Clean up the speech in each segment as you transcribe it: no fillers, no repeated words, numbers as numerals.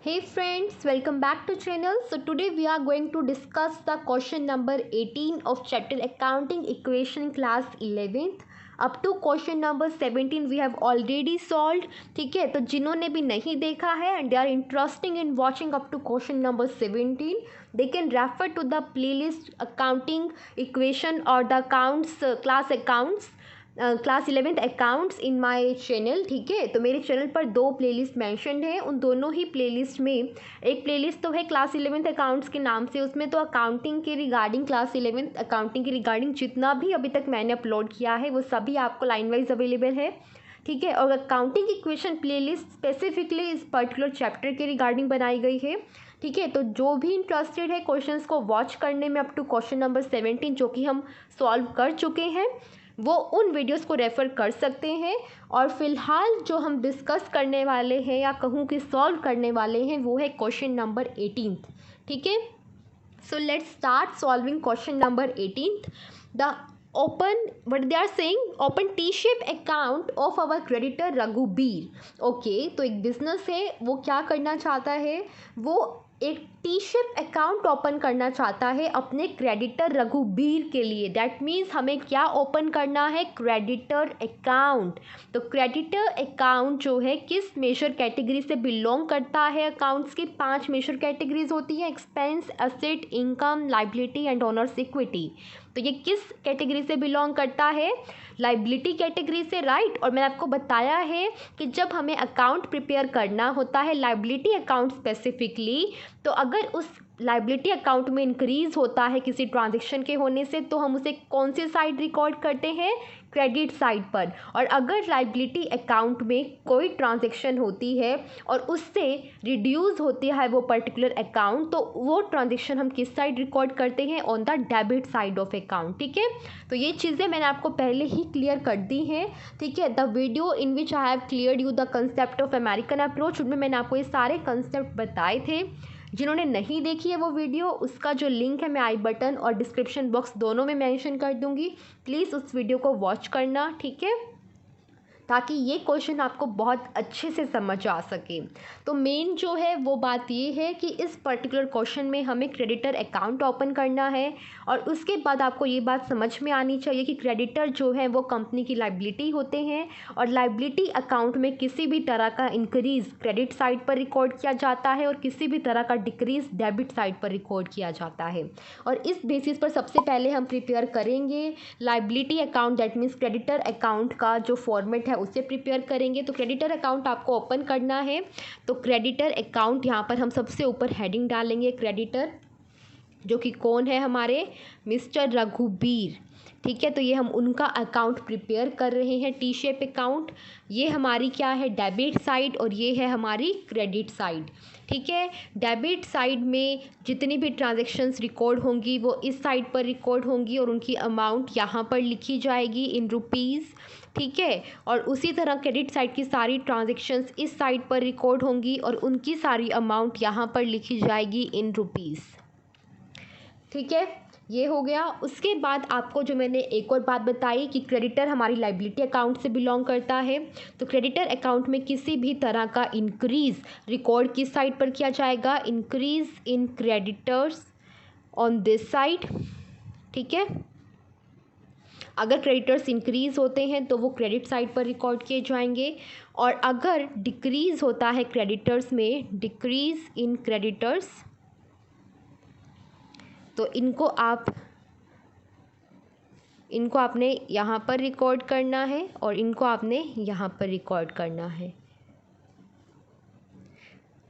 Hey friends, welcome back to channel. So today we are going to discuss the question number 18 of chapter accounting equation class 11th. Up to question number 17 we have already solved. ठीक है, तो जिन्होंने भी नहीं देखा है and they are interested in watching up to question number 17, they can refer to the playlist accounting equation or the accounts class 11th accounts in my channel. ठीक है, तो मेरे चैनल पर दो प्लेलिस्ट मेंशनड है। उन दोनों ही प्लेलिस्ट में एक प्लेलिस्ट तो है क्लास 11th अकाउंट्स के नाम से, उसमें तो अकाउंटिंग के रिगार्डिंग क्लास 11th अकाउंटिंग के रिगार्डिंग जितना भी अभी तक मैंने अपलोड किया है वो सभी आपको लाइन वाइज अवेलेबल है। ठीक है, और अकाउंटिंग इक्वेशन प्लेलिस्ट स्पेसिफिकली इस पर्टिकुलर चैप्टर के रिगार्डिंग बनाई गई है। ठीक है, तो जो भी इंटरेस्टेड है क्वेश्चंस को वॉच करने में अप टू क्वेश्चन नंबर 17 जो कि हम सॉल्व कर चुके हैं वो उन वीडियोस को रेफ़र कर सकते हैं। और फिलहाल जो हम डिस्कस करने वाले हैं या कहूँ कि सॉल्व करने वाले हैं वो है क्वेश्चन नंबर 18। ठीक है, so let's start solving question number 18। The open what they are saying, open T shape account of our creditor Raghubir. Okay, तो एक बिजनेस है, वो क्या करना चाहता है, वो एक टी शेप अकाउंट ओपन करना चाहता है अपने क्रेडिटर रघुबीर के लिए। दैट मीन्स हमें क्या ओपन करना है, क्रेडिटर अकाउंट। तो क्रेडिटर अकाउंट जो है किस मेजर कैटेगरी से बिलोंग करता है, अकाउंट्स की 5 मेजर कैटेगरीज होती है, expense, asset, income, liability and owners equity. तो ये किस कैटेगरी से बिलोंग करता है, लाइबिलिटी कैटेगरी से, राइट। और मैंने आपको बताया है कि जब हमें अकाउंट प्रिपेयर करना होता है लाइबिलिटी अकाउंट स्पेसिफिकली, तो अगर उस लाइबिलिटी अकाउंट में इंक्रीज़ होता है किसी ट्रांजेक्शन के होने से तो हम उसे कौन से साइड रिकॉर्ड करते हैं, क्रेडिट साइड पर। और अगर लाइबिलिटी अकाउंट में कोई ट्रांजेक्शन होती है और उससे रिड्यूस होती है वो पर्टिकुलर अकाउंट, तो वो ट्रांजेक्शन हम किस साइड रिकॉर्ड करते हैं, on the debit side of account. ठीक है, तो ये चीज़ें मैंने आपको पहले ही क्लियर कर दी हैं। ठीक है, the video in which I have cleared you the concept of American approach, उनमें मैंने आपको ये सारे कंसेप्ट बताए थे। जिन्होंने नहीं देखी है वो वीडियो, उसका जो लिंक है मैं आई बटन और डिस्क्रिप्शन बॉक्स दोनों में मेंशन कर दूंगी। प्लीज़ उस वीडियो को वॉच करना, ठीक है, ताकि ये क्वेश्चन आपको बहुत अच्छे से समझ आ सके। तो मेन जो है वो बात ये है कि इस पर्टिकुलर क्वेश्चन में हमें क्रेडिटर अकाउंट ओपन करना है और उसके बाद आपको ये बात समझ में आनी चाहिए कि क्रेडिटर जो है वो कंपनी की लाइबिलिटी होते हैं और लाइबिलिटी अकाउंट में किसी भी तरह का इंक्रीज़ क्रेडिट साइड पर रिकॉर्ड किया जाता है और किसी भी तरह का डिक्रीज़ डेबिट साइड पर रिकॉर्ड किया जाता है। और इस बेसिस पर सबसे पहले हम प्रिपेयर करेंगे liability account, that means creditor account का जो फॉर्मेट है उसे प्रिपेयर करेंगे। तो क्रेडिटर अकाउंट आपको ओपन करना है, तो क्रेडिटर अकाउंट यहाँ पर हम सबसे ऊपर हेडिंग डालेंगे क्रेडिटर, जो कि कौन है, हमारे मिस्टर रघुबीर। ठीक है, तो ये हम उनका अकाउंट प्रिपेयर कर रहे हैं, टी शेप अकाउंट। ये हमारी क्या है, डेबिट साइड, और ये है हमारी क्रेडिट साइड। ठीक है, डेबिट साइड में जितनी भी ट्रांजैक्शंस रिकॉर्ड होंगी वो इस साइड पर रिकॉर्ड होंगी और उनकी अमाउंट यहाँ पर लिखी जाएगी इन रुपीज़। ठीक है, और उसी तरह क्रेडिट साइड की सारी ट्रांजैक्शंस इस साइड पर रिकॉर्ड होंगी और उनकी सारी अमाउंट यहाँ पर लिखी जाएगी इन रुपीज़। ठीक है, ये हो गया। उसके बाद आपको जो मैंने एक और बात बताई कि क्रेडिटर हमारी लाइबिलिटी अकाउंट से बिलोंग करता है, तो क्रेडिटर अकाउंट में किसी भी तरह का इंक्रीज़ रिकॉर्ड किस साइड पर किया जाएगा, increase in creditors on this side. ठीक है, अगर क्रेडिटर्स इंक्रीज़ होते हैं तो वो क्रेडिट साइड पर रिकॉर्ड किए जाएंगे, और अगर डिक्रीज़ होता है क्रेडिटर्स में, डिक्रीज़ इन क्रेडिटर्स, तो इनको आपने यहाँ पर रिकॉर्ड करना है और इनको आपने यहाँ पर रिकॉर्ड करना है।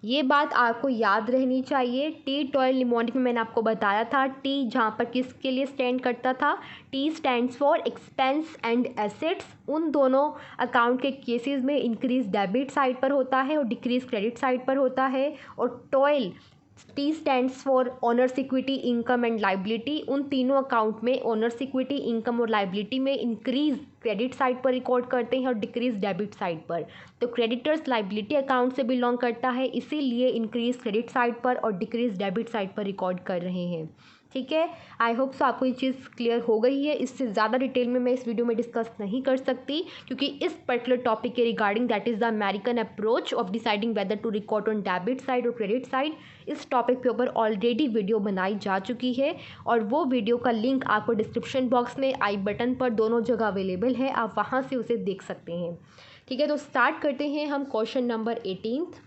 ये बात आपको याद रहनी चाहिए। टी टॉयल निमोनिक में मैंने आपको बताया था, टी जहाँ पर किसके लिए स्टैंड करता था, T stands for expense and assets. उन दोनों अकाउंट के केसेस में इंक्रीज डेबिट साइड पर होता है और डिक्रीज क्रेडिट साइड पर होता है। और toil, T stands for owners equity, income and liability. उन तीनों अकाउंट में ओनर्स इक्विटी, इनकम और लाइबिलिटी में इंक्रीज क्रेडिट साइड पर रिकॉर्ड करते हैं और डिक्रीज डेबिट साइड पर। तो क्रेडिटर्स लाइबिलिटी अकाउंट से बिलोंग करता है, इसीलिए इंक्रीज क्रेडिट साइड पर और डिक्रीज डेबिट साइड पर रिकॉर्ड कर रहे हैं। ठीक है। आई होप सो आपको ये चीज़ क्लियर हो गई है। इससे ज़्यादा डिटेल में मैं इस वीडियो में डिस्कस नहीं कर सकती, क्योंकि इस पर्टिकुलर टॉपिक के regarding, that is the American approach of deciding whether to record on debit side और क्रेडिट साइड, इस टॉपिक के ऊपर ऑलरेडी वीडियो बनाई जा चुकी है और वो वीडियो का लिंक आपको डिस्क्रिप्शन बॉक्स में, आई बटन पर, दोनों जगह अवेलेबल है, आप वहाँ से उसे देख सकते हैं। ठीक है, तो स्टार्ट करते हैं हम question number 18th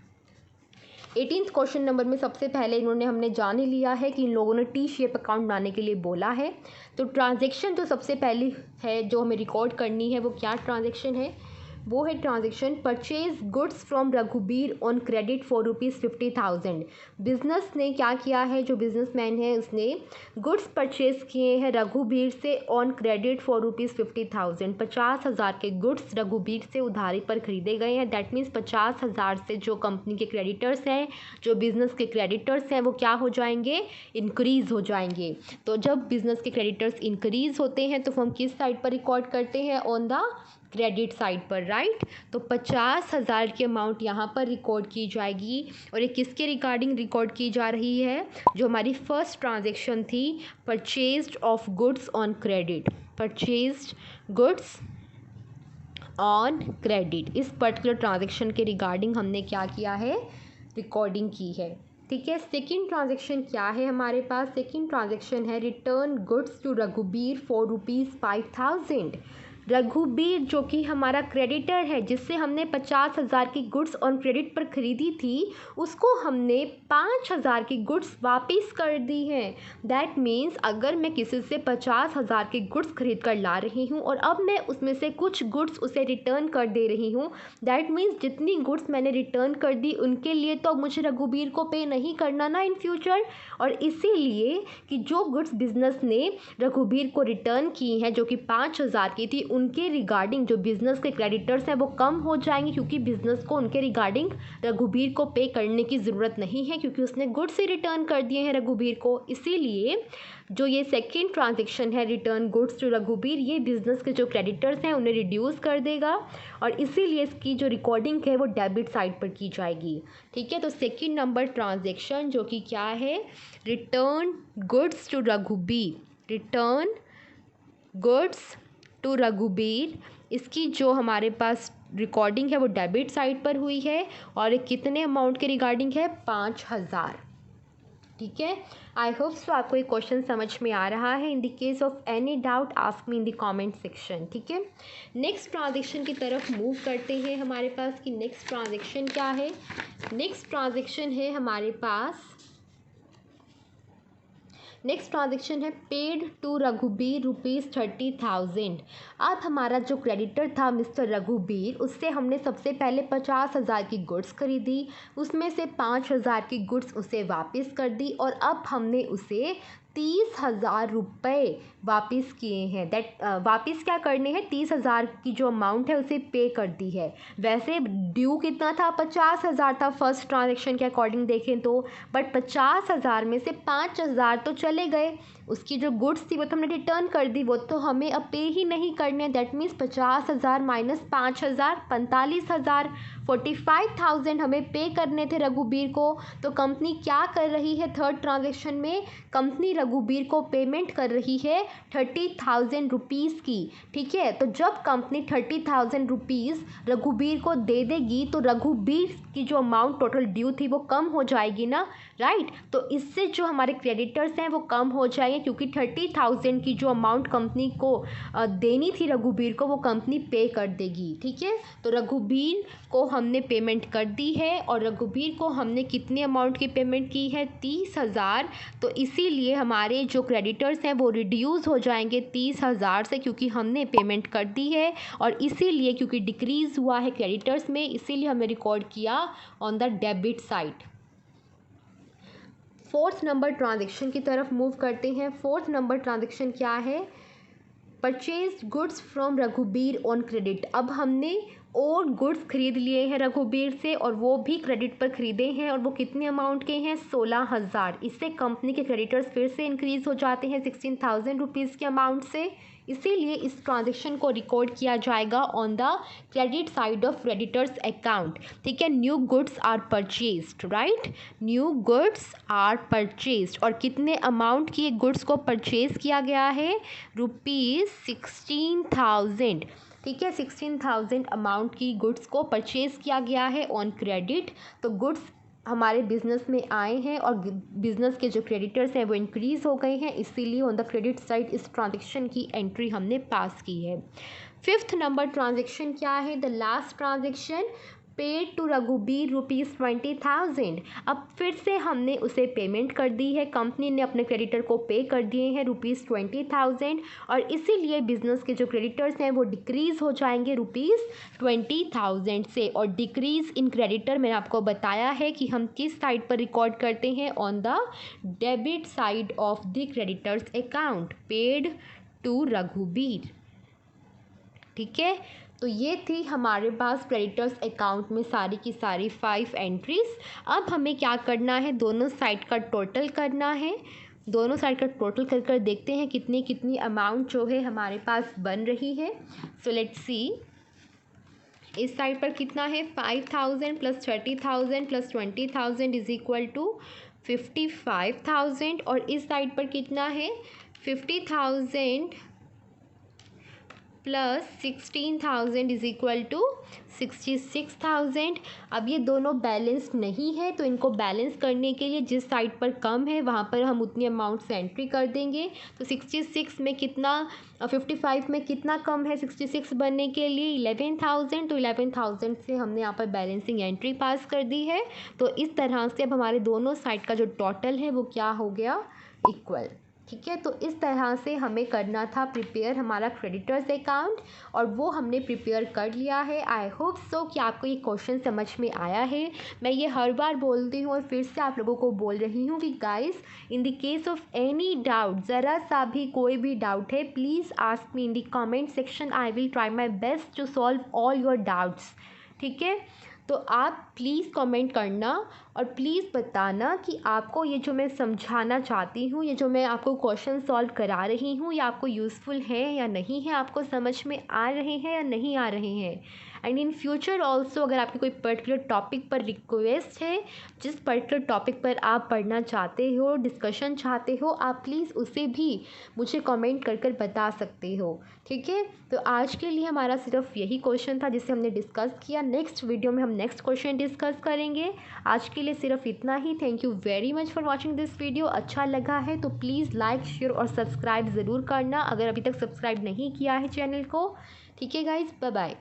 question number में सबसे पहले इन्होंने हमने जान ही लिया है कि इन लोगों ने टी शेप अकाउंट बनाने के लिए बोला है। तो ट्रांजैक्शन जो सबसे पहली है जो हमें रिकॉर्ड करनी है, वो क्या ट्रांजैक्शन है? वो है transaction purchase goods from Raghubir on credit for ₹50,000। Business ने क्या किया है, जो बिजनेसमैन है उसने गुड्स परचेज किए हैं रघुबीर से ऑन क्रेडिट फॉर ₹50,000। 50,000 के गुड्स रघुबीर से उधारी पर खरीदे गए हैं। दैट मीन्स 50,000 से जो कंपनी के क्रेडिटर्स हैं, जो बिज़नेस के क्रेडिटर्स हैं, वो क्या हो जाएंगे? इंक्रीज़ हो जाएंगे। तो जब बिज़नेस के क्रेडिटर्स इंक्रीज़ होते हैं तो हम किस साइड पर रिकॉर्ड करते हैं? ऑन द क्रेडिट साइड पर, राइट। तो 50,000 की अमाउंट यहाँ पर रिकॉर्ड की जाएगी और ये किसके रिगार्डिंग रिकॉर्ड की जा रही है? जो हमारी फर्स्ट ट्रांजैक्शन थी, purchased of goods on credit, purchased goods on credit, इस पर्टिकुलर ट्रांजैक्शन के रिगार्डिंग हमने क्या किया है? रिकॉर्डिंग की है। ठीक है, सेकेंड ट्रांजैक्शन क्या है हमारे पास? सेकेंड ट्रांजैक्शन है return goods to Raghubir for ₹5,000। Raghubir जो कि हमारा क्रेडिटर है, जिससे हमने 50,000 की गुड्स ऑन क्रेडिट पर ख़रीदी थी, उसको हमने 5,000 की गुड्स वापस कर दी हैं। दैट मीन्स अगर मैं किसी से 50,000 की गुड्स खरीद कर ला रही हूँ और अब मैं उसमें से कुछ गुड्स उसे रिटर्न कर दे रही हूँ, दैट मीन्स जितनी गुड्स मैंने रिटर्न कर दी उनके लिए तो मुझे रघुबीर को पे नहीं करना ना इन फ्यूचर। और इसीलिए कि जो गुड्स बिजनेस ने रघुबीर को रिटर्न की हैं, जो कि 5,000 की थी, उनके रिगार्डिंग जो बिज़नेस के क्रेडिटर्स हैं वो कम हो जाएंगे, क्योंकि बिज़नेस को उनके रिगार्डिंग रघुबीर को पे करने की ज़रूरत नहीं है, क्योंकि उसने गुड्स से रिटर्न कर दिए हैं रघुबीर को। इसीलिए जो ये सेकेंड ट्रांजैक्शन है रिटर्न गुड्स टू रघुबीर, ये बिज़नेस के जो क्रेडिटर्स हैं उन्हें रिड्यूस कर देगा और इसीलिए इसकी जो रिकॉर्डिंग है वो डेबिट साइड पर की जाएगी। ठीक है, तो सेकेंड नंबर ट्रांजैक्शन जो कि क्या है? Return goods to Raghubir, return goods to Raghubir, इसकी जो हमारे पास रिकॉर्डिंग है वो डेबिट साइड पर हुई है और कितने अमाउंट के रिगार्डिंग है? 5,000। ठीक है, आई होप सो आपको ये क्वेश्चन समझ में आ रहा है। इन the case of any doubt ask me in the comment section. ठीक है, नेक्स्ट ट्रांजैक्शन की तरफ मूव करते हैं हमारे पास कि नेक्स्ट ट्रांजैक्शन क्या है। नेक्स्ट ट्रांजैक्शन है हमारे पास, नेक्स्ट ट्रांजैक्शन है पेड टू रघुबीर ₹30,000। अब हमारा जो क्रेडिटर था मिस्टर रघुबीर, उससे हमने सबसे पहले 50,000 की गुड्स खरीदी, उसमें से 5,000 की गुड्स उसे वापस कर दी और अब हमने उसे 30,000 रुपये वापस किए हैं। दैट वापस क्या करने हैं? 30,000 की जो अमाउंट है उसे पे कर दी है। वैसे ड्यू कितना था? 50,000 था फर्स्ट ट्रांजैक्शन के अकॉर्डिंग देखें तो, बट 50,000 में से 5,000 तो चले गए, उसकी जो गुड्स थी वो तो हमने रिटर्न कर दी, वो तो हमें अब पे ही नहीं करने। दैट मीन्स 50,000 माइनस 5,000, 45,000, 45,000 हमें पे करने थे रघुबीर को। तो कंपनी क्या कर रही है थर्ड ट्रांजैक्शन में? कंपनी रघुबीर को पेमेंट कर रही है 30,000 रुपीज़ की। ठीक है, तो जब कंपनी 30,000 रुपीज़ रघुबीर को दे देगी तो रघुबीर की जो अमाउंट टोटल ड्यू थी वो कम हो जाएगी ना, राइट। तो इससे जो हमारे क्रेडिटर्स हैं वो कम हो जाएंगे, क्योंकि 30,000 की जो अमाउंट कंपनी को देनी थी रघुबीर को वो कंपनी पे कर देगी। ठीक है, तो रघुबीर को हमने पेमेंट कर दी है और रघुबीर को हमने कितने अमाउंट की पेमेंट की है? 30,000। तो इसीलिए हमारे जो क्रेडिटर्स हैं वो रिड्यूस हो जाएंगे 30,000 से, क्योंकि हमने पेमेंट कर दी है और इसीलिए क्योंकि डिक्रीज़ हुआ है क्रेडिटर्स में, इसीलिए हमने रिकॉर्ड किया on the debit side. Fourth number transaction की तरफ मूव करते हैं। फोर्थ नंबर ट्रांजैक्शन क्या है? Purchase goods from Raghubir on credit. अब हमने और गुड्स खरीद लिए हैं रघुबीर से और वो भी क्रेडिट पर ख़रीदे हैं और वो कितने अमाउंट के हैं? 16,000। इससे कंपनी के क्रेडिटर्स फिर से इंक्रीज़ हो जाते हैं 16,000 रुपीज़ के अमाउंट से। इसीलिए इस ट्रांजेक्शन को रिकॉर्ड किया जाएगा on the credit side of creditors account. ठीक है, new goods are purchased, right, new goods are purchased. और कितने अमाउंट की गुड्स को परचेज किया गया है? ₹16,000। ठीक है, 16,000 अमाउंट की गुड्स को परचेज किया गया है ऑन क्रेडिट। तो गुड्स हमारे बिजनेस में आए हैं और बिजनेस के जो क्रेडिटर्स हैं वो इंक्रीज़ हो गए हैं, इसीलिए ऑन द क्रेडिट साइड इस ट्रांजेक्शन की एंट्री हमने पास की है। 5th नंबर ट्रांजेक्शन क्या है? The last transaction paid to Raghubir ₹20,000। अब फिर से हमने उसे पेमेंट कर दी है, कंपनी ने अपने क्रेडिटर को पे कर दिए हैं ₹20,000 और इसीलिए बिजनेस के जो क्रेडिटर्स हैं वो डिक्रीज़ हो जाएंगे ₹20,000 से। और डिक्रीज़ इन क्रेडिटर मैंने आपको बताया है कि हम किस साइड पर रिकॉर्ड करते हैं, on the debit side of the creditors account, paid to Raghubir. ठीक है, तो ये थी हमारे पास क्रेडिटर्स अकाउंट में सारी की सारी 5 एंट्रीज। अब हमें क्या करना है? दोनों साइड का टोटल करना है। दोनों साइड का टोटल कर कर देखते हैं कितनी कितनी अमाउंट जो है हमारे पास बन रही है। सो लेट्स सी, इस साइड पर कितना है? 5,000 plus 30,000 plus 20,000 is equal to 55,000। और इस साइड पर कितना है? 50,000 प्लस 16,000 इज इक्वल टू 66,000। अब ये दोनों बैलेंस नहीं है, तो इनको बैलेंस करने के लिए जिस साइड पर कम है वहाँ पर हम उतनी अमाउंट से एंट्री कर देंगे। तो 66 में कितना, 55 में कितना कम है 66 बनने के लिए? 11,000। तो 11,000 से हमने यहाँ पर बैलेंसिंग एंट्री पास कर दी है। तो इस तरह से अब हमारे दोनों साइड का जो टोटल है वो क्या हो गया? इक्वल। ठीक है, तो इस तरह से हमें करना था प्रिपेयर हमारा क्रेडिटर्स अकाउंट और वो हमने प्रिपेयर कर लिया है। आई होप सो कि आपको ये क्वेश्चन समझ में आया है। मैं ये हर बार बोलती हूँ और फिर से आप लोगों को बोल रही हूँ कि guys, in the case of any doubt, ज़रा सा भी कोई भी डाउट है, please ask me in the comment section. I will try my best to solve all your doubts. ठीक है, तो आप प्लीज़ कमेंट करना और प्लीज़ बताना कि आपको ये जो मैं समझाना चाहती हूँ, ये जो मैं आपको क्वेश्चन सॉल्व करा रही हूँ, ये आपको यूज़फुल है या नहीं है, आपको समझ में आ रहे हैं या नहीं आ रहे हैं। एंड इन फ्यूचर ऑल्सो अगर आपकी कोई पर्टिकुलर टॉपिक पर रिक्वेस्ट है, जिस पर्टिकुलर टॉपिक पर आप पढ़ना चाहते हो, डिस्कशन चाहते हो, आप प्लीज़ उसे भी मुझे कमेंट कर कर बता सकते हो। ठीक है, तो आज के लिए हमारा सिर्फ यही क्वेश्चन था जिसे हमने डिस्कस किया। नेक्स्ट वीडियो में हम नेक्स्ट क्वेश्चन डिस्कस करेंगे। आज के लिए सिर्फ इतना ही। Thank you very much for watching this video. अच्छा लगा है तो प्लीज़ लाइक, शेयर और सब्सक्राइब ज़रूर करना अगर अभी तक सब्सक्राइब नहीं किया है चैनल को। ठीक है गाइज, बाय बाय।